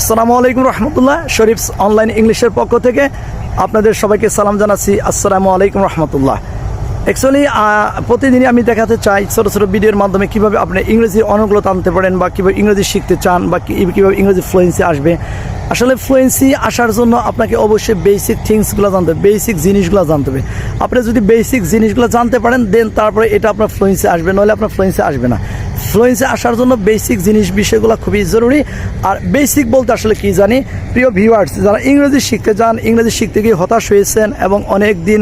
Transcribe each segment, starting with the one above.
আসসালামু আলাইকুম রহমতুল্লাহ। শরীফস অনলাইন ইংলিশের পক্ষ থেকে আপনাদের সবাইকে সালাম জানাচ্ছি। আসসালামু আলাইকুম রহমতুল্লাহ। অ্যাকচুয়ালি প্রতিদিনই আমি দেখাতে চাই ছোটো ছোটো ভিডিওর মাধ্যমে কীভাবে আপনি ইংরেজি অনুকূলতা আনতে পারেন বা কীভাবে ইংরেজি শিখতে চান বা কীভাবে ইংরেজি ফ্লুয়েন্সি আসবে। আসলে ফ্লুয়েন্সি আসার জন্য আপনাকে অবশ্যই বেসিক থিংসগুলো জানতে হবে, বেসিক জিনিসগুলো জানতে হবে। আপনি যদি বেসিক জিনিসগুলো জানতে পারেন দেন তারপরে এটা আপনার ফ্লুয়েন্সি আসবে, নইলে আপনার ফ্লুয়েন্সি আসবে না। ফ্লুয়েন্সি আসার জন্য বেসিক বিষয়গুলো খুবই জরুরি। আর বেসিক বলতে আসলে কি জানি, প্রিয় ভিউয়ার্স, যারা ইংরেজি শিখতে চান, ইংরেজি শিখতে গিয়ে হতাশ হয়েছেন এবং অনেক দিন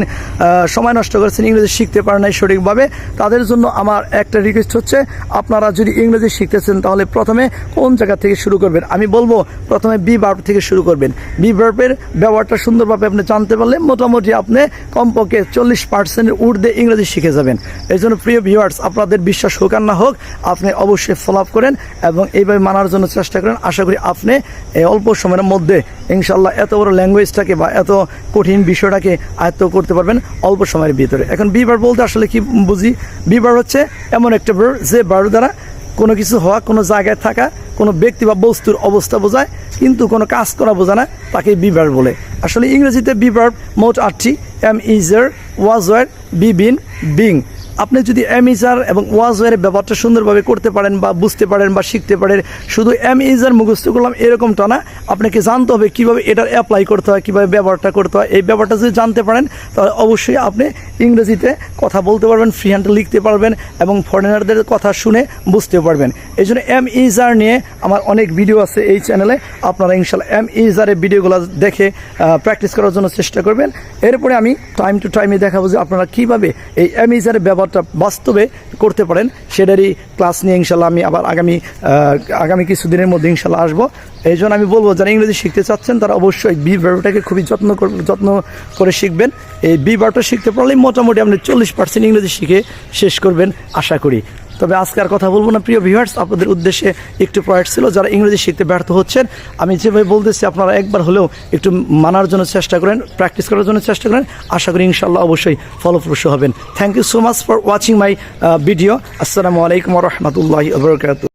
সময় নষ্ট করেছেন, ইংরেজি শিখতে পারেন নাই সঠিকভাবে, তাদের জন্য আমার একটা রিকোয়েস্ট হচ্ছে, আপনারা যদি ইংরেজি শিখতেছেন তাহলে প্রথমে কোন জায়গা থেকে শুরু করবেন। আমি বলবো প্রথমে বি ভার্ব থেকে শুরু করবেন। বি ভার্বের ব্যবহারটা সুন্দরভাবে আপনি জানতে পারলে মোটামুটি আপনি কমপক্ষে 40% ঊর্ধ্বে ইংরেজি শিখে যাবেন। এই জন্য প্রিয় ভিউয়ার্স, আপনাদের বিশ্বাস হোক আর না হোক, আপনি অবশ্যই ফলো আপ করেন এবং এইভাবে মানার জন্য চেষ্টা করেন। আশা করি আপনি এই অল্প সময়ের মধ্যে ইনশাল্লাহ এত বড় ল্যাঙ্গুয়েজটাকে বা এত কঠিন বিষয়টাকে আয়ত্ত করতে পারবেন অল্প সময়ের ভিতরে। এখন বি ভার্ব বলতে আসলে কি বুঝি? বি ভার্ব হচ্ছে এমন একটা ভার্ব যে ভার্ব দ্বারা কোনো কিছু হওয়া, কোনো জায়গায় থাকা, কোনো ব্যক্তি বা বস্তুর অবস্থা বোঝায়, কিন্তু কোনো কাজ করা বোঝায় না, তাকে বি ভার্ব বলে। আসলে ইংরেজিতে বি ভার্ব মোট 8টি: am, is, was, were, be, been, being. আপনি যদি এম, ইজার এবং ওয়াজ ওয়ারের ব্যবহারটা সুন্দরভাবে করতে পারেন বা বুঝতে পারেন বা শিখতে পারেন, শুধু এম, ইজার মুখস্থ করলাম এরকমটা না, আপনাকে জানতে হবে কীভাবে এটার অ্যাপ্লাই করতে হয়, কীভাবে ব্যবহারটা করতে হয়। এই ব্যাপারটা যদি জানতে পারেন তাহলে অবশ্যই আপনি ইংরেজিতে কথা বলতে পারবেন, ফ্রি হ্যান্ডে লিখতে পারবেন এবং ফরেনারদের কথা শুনে বুঝতে পারবেন। এই জন্য এম, ইজার নিয়ে আমার অনেক ভিডিও আছে এই চ্যানেলে, আপনারা ইনশাল্লাহ এম, ইজারের ভিডিওগুলো দেখে প্র্যাকটিস করার জন্য চেষ্টা করবেন। এরপরে আমি টাইম টু টাইমে দেখাবো যে আপনারা কীভাবে এই এম, ইজারের ব্যবহারটা বাস্তবে করতে পারেন। সেটারই ক্লাস নিয়ে ইনশাল্লাহ আমি আবার আগামী কিছুদিনের মধ্যে ইনশাল্লাহ আসবো। এই জন্য আমি বলবো, যারা ইংরেজি শিখতে চাচ্ছেন তারা অবশ্যই বি ভার্বটাকে খুবই যত্ন করে শিখবেন। এই বি ভার্বটা শিখতে পারলেই মোটামুটি আপনি 40% ইংরেজি শিখে শেষ করবেন আশা করি। তবে আজকে আর কথা বলবো না প্রিয় ভিউয়ার্স, আপনাদের উদ্দেশ্যে একটু পয়েন্ট ছিল, যারা ইংরেজি শিখতে ব্যর্থ হচ্ছেন, আমি যেভাবে বলতেছি আপনারা একবার হলেও একটু মানার জন্য চেষ্টা করেন, প্র্যাকটিস করার জন্য চেষ্টা করেন। আশা করি ইনশাল্লাহ অবশ্যই ফলপ্রসূ হবেন। Thank you so much for watching my video. আসসালামু আলাইকুম ওয়া রাহমাতুল্লাহি ওয়া বারাকাতুহু।